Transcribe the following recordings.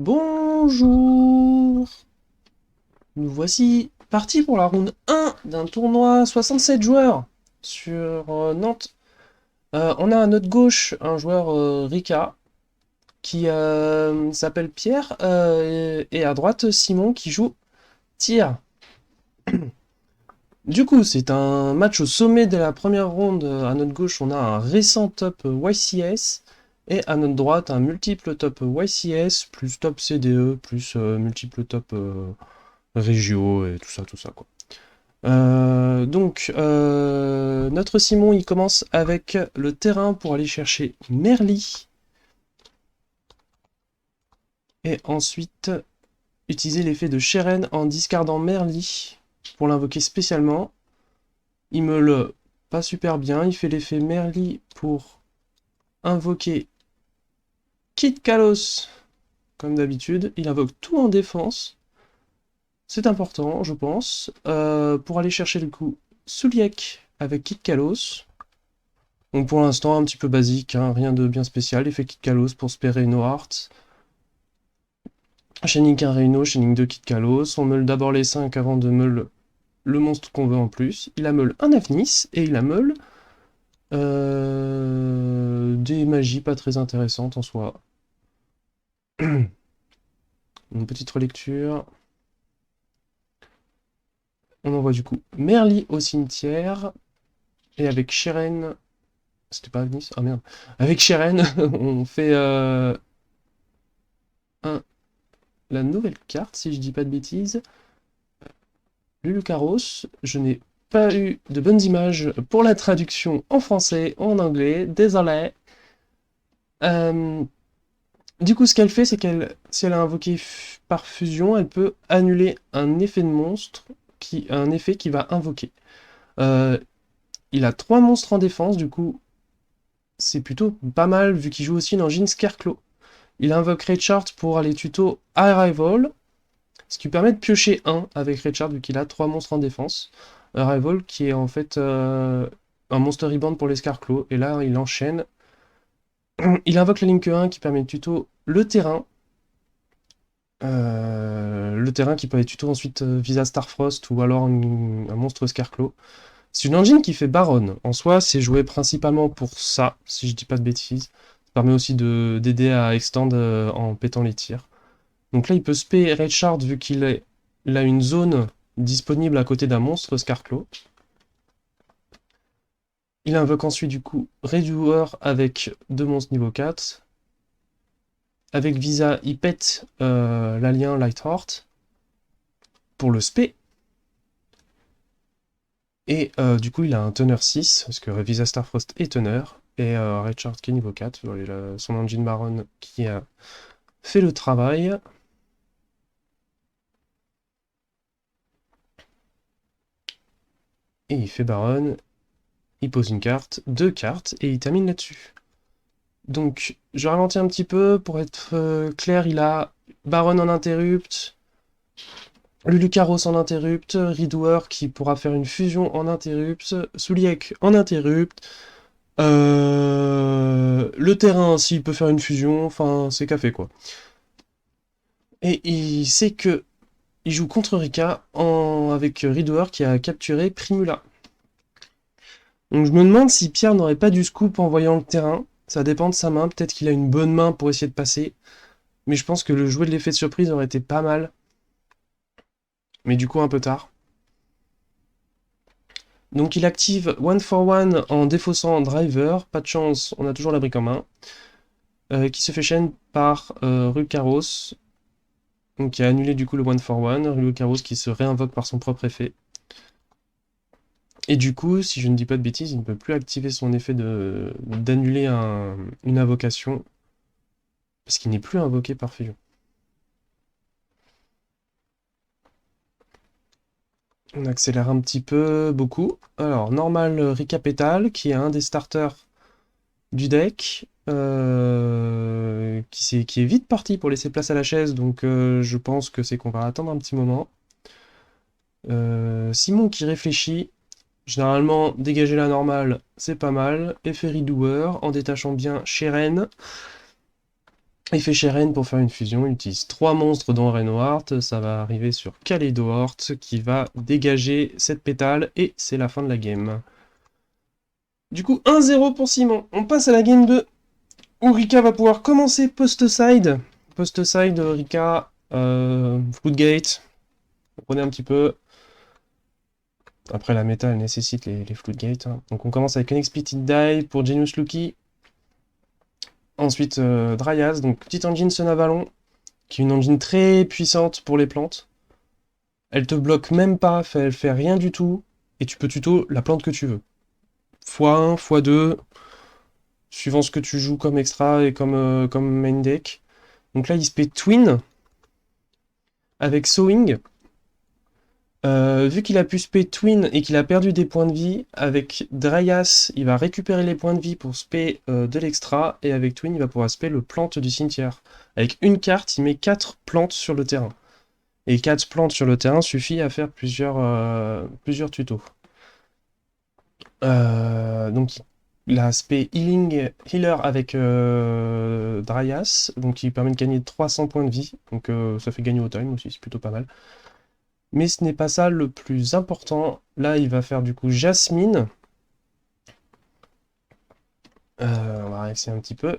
Bonjour! Nous voici partis pour la round 1 d'un tournoi 67 joueurs sur Nantes. On a à notre gauche un joueur Rika qui s'appelle Pierre et à droite Simon qui joue tir. Du coup, c'est un match au sommet de la première ronde. À notre gauche, on a un récent top YCS et à notre droite, un multiple top YCS plus top CDE plus multiple top Régio et tout ça, quoi. Notre Simon, il commence avec le terrain pour aller chercher Merly. Et ensuite, utiliser l'effet de Sheren en discardant Merly pour l'invoquer spécialement. Il me le pas super bien. Il fait l'effet Merly pour invoquer Kit Kalos, comme d'habitude. Il invoque tout en défense. C'est important, je pense. Pour aller chercher le coup Souliek avec Kit Kalos. Donc pour l'instant, un petit peu basique, hein, rien de bien spécial. Effet Kit Kalos pour spare No Heart. Shining 1 Rhino, Shining 2 Kit Kalos. On meule d'abord les 5 avant de meule le monstre qu'on veut en plus. Il a meule un Afnis et il a meule des magies pas très intéressantes en soi. Une petite relecture. On envoie du coup Merly au cimetière. Et avec Sheren. C'était pas Afnis? Ah merde. Avec Sheren, on fait la nouvelle carte, si je dis pas de bêtises. Lulucaros, je n'ai pas eu de bonnes images pour la traduction en français, en anglais, désolé. Euh, du coup, ce qu'elle fait, c'est qu'elle, si elle a invoqué par fusion, elle peut annuler un effet de monstre, un effet qui va invoquer. Euh, il a 3 monstres en défense, du coup, c'est plutôt pas mal, vu qu'il joue aussi une engine Scarecrow. Il invoque Raychart pour aller tuto Arrival, ce qui permet de piocher 1 avec Raychart, vu qu'il a 3 monstres en défense. Arrival qui est en fait un Monster Rebound pour les Scarecrow, et là il enchaîne. Il invoque la Link 1 qui permet de tuto le terrain. Le terrain qui peut être tuto ensuite Visa Starfrost ou alors un monstre Scarecrow. C'est une engine qui fait Baronne. En soi, c'est joué principalement pour ça, si je dis pas de bêtises. Ça permet aussi d'aider à extend en pétant les tirs. Donc là, il peut spé Redshard vu il a une zone disponible à côté d'un monstre Scarecrow. Il invoque ensuite du coup Redoer avec 2 monstres niveau 4. Avec Visa, il pète l'alien Lightheart pour le spé. Et du coup, il a un teneur 6, parce que Visa Starfrost est teneur. Et Redshard qui est niveau 4, son engine Baron qui a fait le travail. Et il fait Baron, il pose une carte, 2 cartes, et il termine là-dessus. Donc, je ralentis un petit peu, pour être clair, il a Baron en interrupt, Lulucaros en interrupt, Ridouer qui pourra faire une fusion en interrupt, Souliek en interrupt, le terrain s'il peut faire une fusion, enfin c'est café quoi. Et il sait que il joue contre Rika avec Ridouer qui a capturé Primula. Donc je me demande si Pierre n'aurait pas du scoop en voyant le terrain. Ça dépend de sa main, peut-être qu'il a une bonne main pour essayer de passer. Mais je pense que le jouer de l'effet de surprise aurait été pas mal. Mais du coup un peu tard. Donc il active One for One en défaussant Driver. Pas de chance, on a toujours la brique en main. Qui se fait chaîne par Rukaros. Donc qui a annulé du coup le One for One. Rukaros qui se réinvoque par son propre effet. Et du coup, si je ne dis pas de bêtises, il ne peut plus activer son effet d'annuler une invocation. Parce qu'il n'est plus invoqué par fusion. On accélère un petit peu, beaucoup. Alors, normal Rika Petal, qui est un des starters du deck, qui est vite parti pour laisser place à la chaise, donc je pense que c'est qu'on va attendre un petit moment. Simon qui réfléchit. Généralement, dégager la normale, c'est pas mal. Effet Ridouer, en détachant bien Sheren. Il fait Sheren pour faire une fusion, il utilise 3 monstres dans Reinhardt, ça va arriver sur Kaleidohort qui va dégager cette pétale et c'est la fin de la game. Du coup 1-0 pour Simon, on passe à la game 2 où Rika va pouvoir commencer post-side. Post-side, Rika, Floodgate, vous prenez un petit peu. Après la méta elle nécessite les Floodgate. Hein. Donc on commence avec Unexpected Die pour Genius Lucky. Ensuite Dryas, donc petite engine Sun Avalon, qui est une engine très puissante pour les plantes. Elle te bloque même pas, elle fait rien du tout, et tu peux tuto la plante que tu veux. x1, x2, suivant ce que tu joues comme extra et comme main deck. Donc là il se paie Twin, avec Sowing. Vu qu'il a pu spé Twin et qu'il a perdu des points de vie, avec Dryas, il va récupérer les points de vie pour spé de l'extra, et avec Twin, il va pouvoir spé le plante du cimetière. Avec une carte, il met 4 plantes sur le terrain. Et 4 plantes sur le terrain suffit à faire plusieurs tutos. Donc il a spé Healer avec Dryas, donc il permet de gagner 300 points de vie, donc ça fait gagner au time aussi, c'est plutôt pas mal. Mais ce n'est pas ça le plus important. Là, il va faire du coup Jasmine. On va réaxer un petit peu.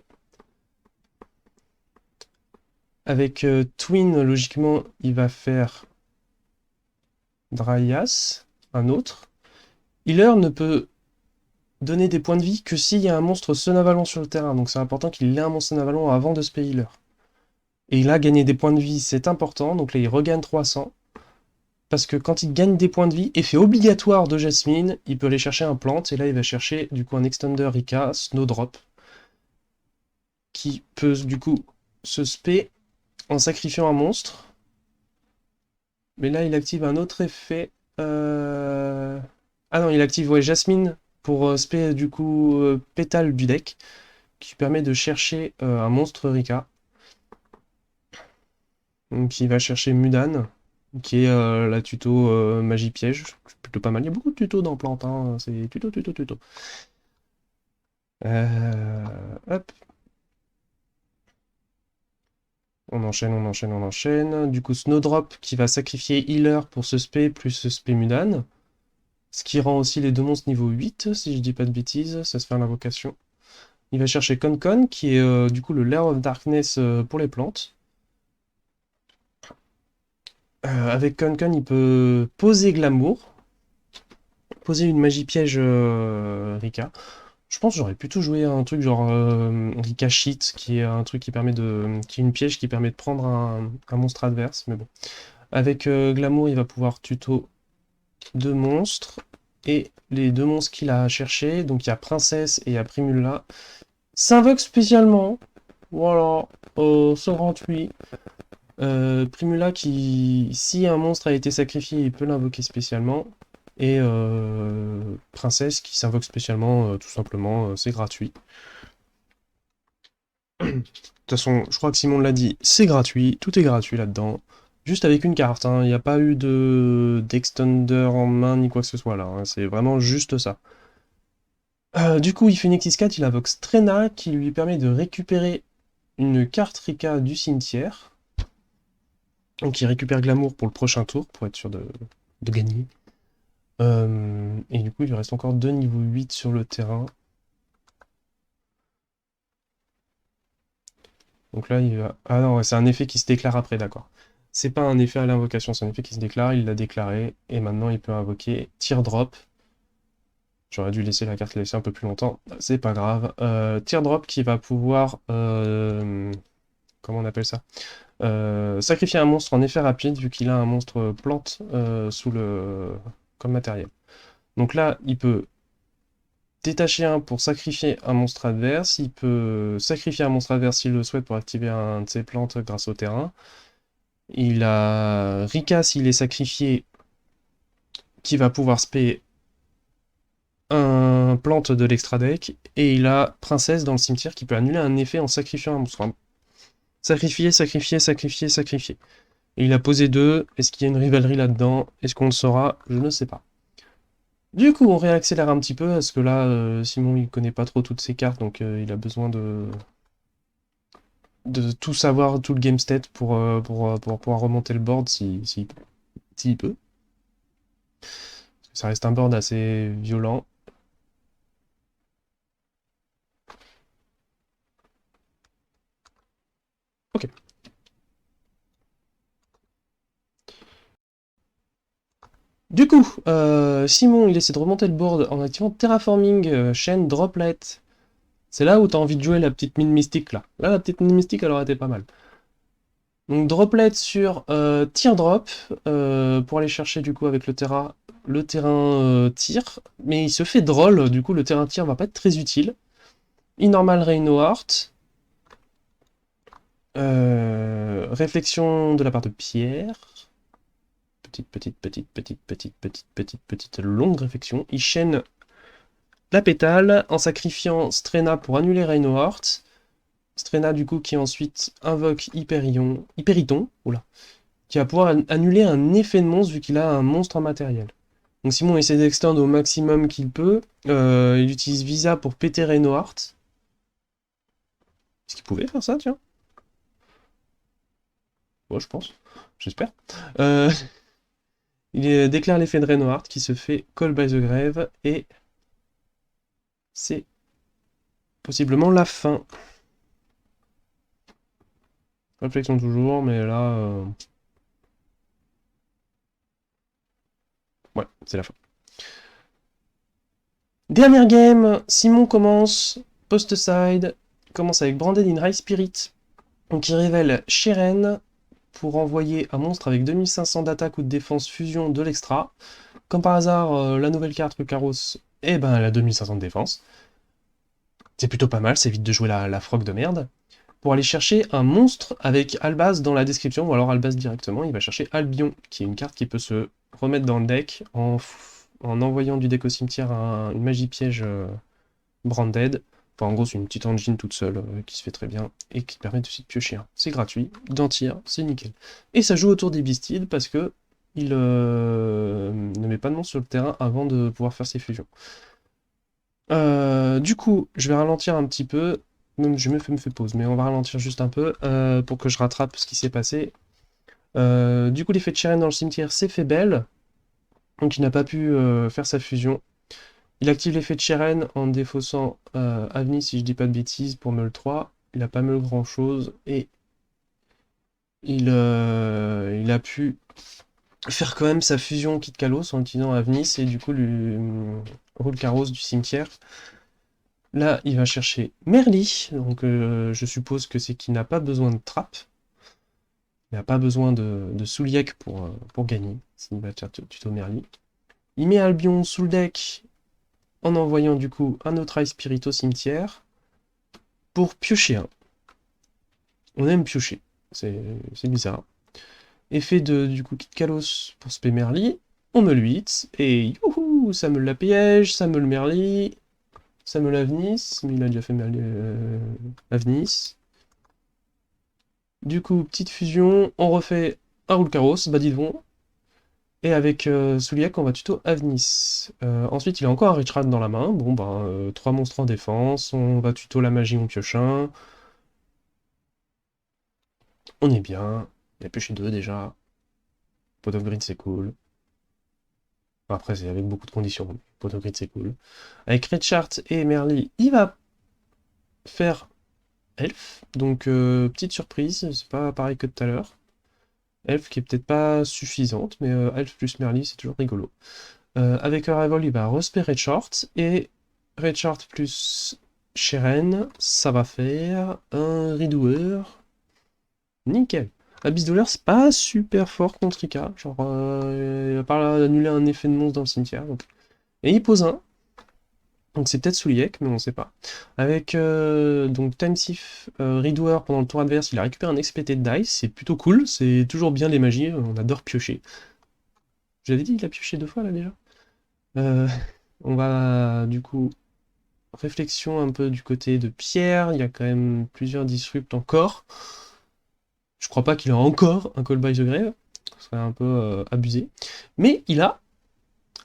Avec Twin, logiquement, il va faire Dryas, un autre. Healer ne peut donner des points de vie que s'il y a un monstre Sun Avalon sur le terrain. Donc c'est important qu'il ait un monstre Sun Avalon avant de spé Healer. Et là, gagner des points de vie, c'est important. Donc là, il regagne 300. Parce que quand il gagne des points de vie, effet obligatoire de Jasmine, il peut aller chercher un plante, et là il va chercher du coup un Extender Rika, Snowdrop, qui peut du coup se spé en sacrifiant un monstre. Mais là il active un autre effet. Ah non, il active ouais, Jasmine pour spé du coup pétale du deck, qui permet de chercher un monstre Rika. Donc il va chercher Mudan, qui est la tuto magie piège, plutôt pas mal. Il y a beaucoup de tutos dans Plante, hein. C'est tuto, tuto, tuto. Hop. On enchaîne, on enchaîne, on enchaîne. Du coup, Snowdrop qui va sacrifier Healer pour ce spé plus ce spé Mudan. Ce qui rend aussi les deux monstres niveau 8, si je dis pas de bêtises, ça se fait à l'invocation. Il va chercher Concon, qui est du coup le Lair of Darkness pour les plantes. Avec Concon, il peut poser Glamour, poser une magie piège Rika. Je pense que j'aurais plutôt joué un truc genre Rika Sheet, qui est un truc qui permet qui est une piège qui permet de prendre un monstre adverse, mais bon. Avec Glamour, il va pouvoir tuto 2 monstres, et les 2 monstres qu'il a cherchés, donc il y a Princesse et il y a Primula, s'invoquent spécialement, voilà, c'est gratuit. Primula qui, si un monstre a été sacrifié, il peut l'invoquer spécialement, et Princesse qui s'invoque spécialement, tout simplement, c'est gratuit. De toute façon, je crois que Simon l'a dit, c'est gratuit, tout est gratuit là-dedans. Juste avec une carte, hein. Il n'y a pas eu d'extender en main ni quoi que ce soit là, hein. C'est vraiment juste ça. Du coup, il fait une Nexus 4, il invoque Strena qui lui permet de récupérer une carte Rika du cimetière. Donc il récupère Glamour pour le prochain tour, pour être sûr de gagner. Et du coup, il lui reste encore 2 niveaux 8 sur le terrain. Donc là, il va... Ah non, ouais, c'est un effet qui se déclare après, d'accord. C'est pas un effet à l'invocation, c'est un effet qui se déclare, il l'a déclaré, et maintenant il peut invoquer Teardrop. J'aurais dû laisser la carte laisser un peu plus longtemps, c'est pas grave. Teardrop qui va pouvoir... comment on appelle ça? Sacrifier un monstre en effet rapide, vu qu'il a un monstre plante comme matériel. Donc là, il peut détacher un pour sacrifier un monstre adverse, il peut sacrifier un monstre adverse s'il le souhaite pour activer un de ses plantes grâce au terrain. Il a Rika s'il est sacrifié, qui va pouvoir spé un plante de l'extra deck, et il a Princesse dans le cimetière qui peut annuler un effet en sacrifiant un monstre. Enfin, sacrifier, sacrifier, sacrifier, sacrifier. Et il a posé 2, est-ce qu'il y a une rivalerie là-dedans? Est-ce qu'on le saura? Je ne sais pas. Du coup, on réaccélère un petit peu, parce que là, Simon, il connaît pas trop toutes ses cartes, donc il a besoin de tout savoir, tout le game state pour pouvoir remonter le board s'il peut. Ça reste un board assez violent. Ok. Du coup, Simon, il essaie de remonter le board en activant Terraforming, chaîne Droplet. C'est là où t'as envie de jouer la petite mine mystique, là. Là, la petite mine mystique, elle aurait été pas mal. Donc Droplet sur Teardrop, pour aller chercher du coup avec le terrain tir. Mais il se fait droll, du coup le terrain tir va pas être très utile. Inormal Reinhardt. Réflexion de la part de Pierre. Petite longue réflexion. Il chaîne la pétale en sacrifiant Strena pour annuler Reinhardt. Strena du coup qui ensuite invoque Hyperiton, oula, qui va pouvoir annuler un effet de monstre vu qu'il a un monstre en matériel. Donc Simon essaie d'extendre au maximum qu'il peut. Il utilise Visa pour péter Reinhardt. Est-ce qu'il pouvait faire ça, tiens? Bon, je pense. J'espère. Euh, il déclare l'effet de Reinhardt qui se fait Call by the Grave et c'est possiblement la fin. Réflexion toujours, mais là... ouais, c'est la fin. Dernière game, Simon commence, post-side, commence avec Branded in High Spirit, donc il révèle Sheren pour envoyer un monstre avec 2500 d'attaque ou de défense fusion de l'extra. Comme par hasard, la nouvelle carte Rukaros, eh ben elle a 2500 de défense. C'est plutôt pas mal, c'est vite de jouer la frogue de merde. Pour aller chercher un monstre avec Albaz dans la description, ou alors Albaz directement, il va chercher Albion, qui est une carte qui peut se remettre dans le deck en envoyant du deck au cimetière une magie piège branded. Enfin, en gros, c'est une petite engine toute seule qui se fait très bien et qui permet aussi de piocher un. C'est gratuit, d'entier, c'est nickel. Et ça joue autour des Beastides parce que il ne met pas de monstre sur le terrain avant de pouvoir faire ses fusions. Du coup, je vais ralentir un petit peu. Même, je me fais pause, mais on va ralentir juste un peu pour que je rattrape ce qui s'est passé. Du coup, l'effet de Sheren dans le cimetière s'est fait belle. Donc, il n'a pas pu faire sa fusion. Il active l'effet de Sheren en défaussant Avni, si je dis pas de bêtises, pour Meul 3. Il a pas Meul grand chose. Et il a pu faire quand même sa fusion Kit Kalos en utilisant Avnis et du coup Roule Karos du cimetière. Là, il va chercher Merly, donc je suppose que c'est qu'il n'a pas besoin de trappe. Il n'a pas besoin de Souliek pour gagner. S'il va faire tuto Merly. Il met Albion sous le deck en envoyant du coup un autre Ice Spirit au cimetière pour piocher un. On aime piocher, c'est bizarre. Effet du coup Kit Kalos pour spé Merly. On me le hit, et youhou, ça me la piège, ça me le Merly, ça me l'Avnis, mais il a déjà fait Merly, Avnis. Du coup, petite fusion, on refait un roule carrosse, Badidvon, et avec Souliac, on va tuto Avnis. Ensuite, il a encore un Richrad dans la main. Bon, ben, 3 monstres en défense, on va tuto la magie, on pioche un. On est bien. Il a pioché 2 déjà. Pot of Grid, c'est cool. Après, c'est avec beaucoup de conditions. Pot of Grid, c'est cool. Avec Redchart et Merly, il va faire Elf. Donc, petite surprise, c'est pas pareil que tout à l'heure. Elf qui est peut-être pas suffisante, mais Elf plus Merly, c'est toujours rigolo. Avec Arrival, il va respect Redshort, et Redshort plus Sheren, ça va faire un Redoer. Nickel. Abyss Douleur, c'est pas super fort contre Ika, genre, il va pas annuler un effet de monstre dans le cimetière. Donc. Et il pose un, donc c'est peut-être Souliek, mais on sait pas. Avec donc Time Thief, Redoer pendant le tour adverse, il a récupéré un Expected Dice, c'est plutôt cool, c'est toujours bien les magies, on adore piocher. J'avais dit qu'il a pioché 2 fois là déjà. Euh, on va du coup réflexion un peu du côté de Pierre, il y a quand même plusieurs disrupts encore. Je crois pas qu'il a encore un Call by the Grave, ce serait un peu abusé. Mais il a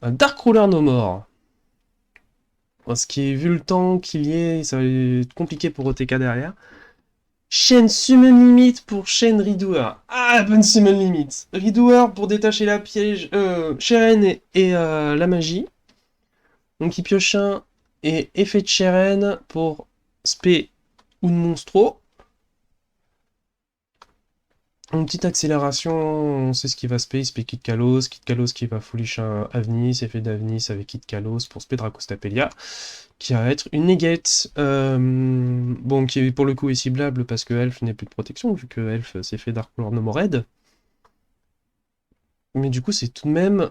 un Dark Ruler No More. Ce qui est, vu le temps qu'il y est, ça va être compliqué pour OTK derrière. Chaîne summon limite pour chaîne Redoer. Ah, bonne summon limite. Redoer pour détacher la piège, Sheren et la magie. Donc il pioche un et effet de Sheren pour spé ou de monstro. Une petite accélération, on sait ce qui va spé, spé Kit Kalos qui va foolish un Avnis, effet d'Avnis avec Kit Kalos pour spé Dracostapelia, qui va être une negate, bon, qui pour le coup est ciblable parce que Elf n'est plus de protection, vu que Elf s'est fait Dark Lord No More Red. Mais du coup, c'est tout de même,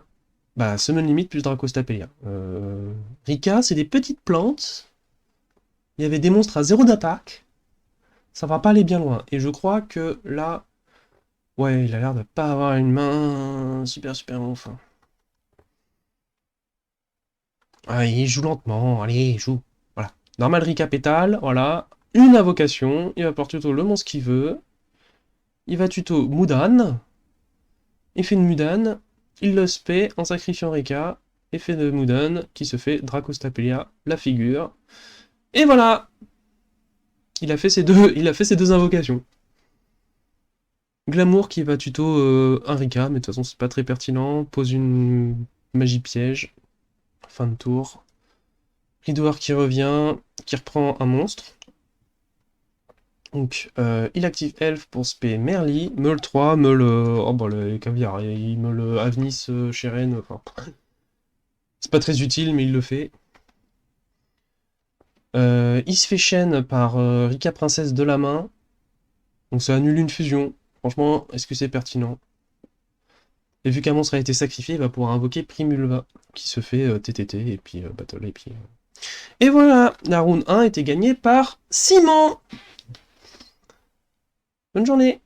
bah, Summon Limit plus Dracostapelia. Rika, c'est des petites plantes, il y avait des monstres à 0 d'attaque, ça va pas aller bien loin. Et je crois que là, ouais, il a l'air de pas avoir une main super super ouf. Ah, il joue lentement, allez, il joue. Voilà. Normal Rika pétale, voilà. Une invocation, il va porter tuto le monstre qu'il veut. Il va tuto Mudan. Effet de Mudan. Il le spé en sacrifiant Rika. Effet de Mudan qui se fait Dracostapelia, la figure. Et voilà. Il a fait ses deux invocations. Glamour qui va tuto un Rika, mais de toute façon c'est pas très pertinent. Pose une magie piège. Fin de tour. Ridouard qui revient, qui reprend un monstre. Donc, il active Elf pour spé Merly, Meul 3, Meul... oh bah le caviar, il Meul Avnis, Sheren, enfin... C'est pas très utile, mais il le fait. Il se fait chaîne par Rika Princesse de la main. Donc ça annule une fusion. Franchement, est-ce que c'est pertinent? Et vu qu'un monstre a été sacrifié, il va pouvoir invoquer Primulva, qui se fait TTT, et puis Battle, et puis... Et voilà, la round 1 était gagnée par Simon. Bonne journée.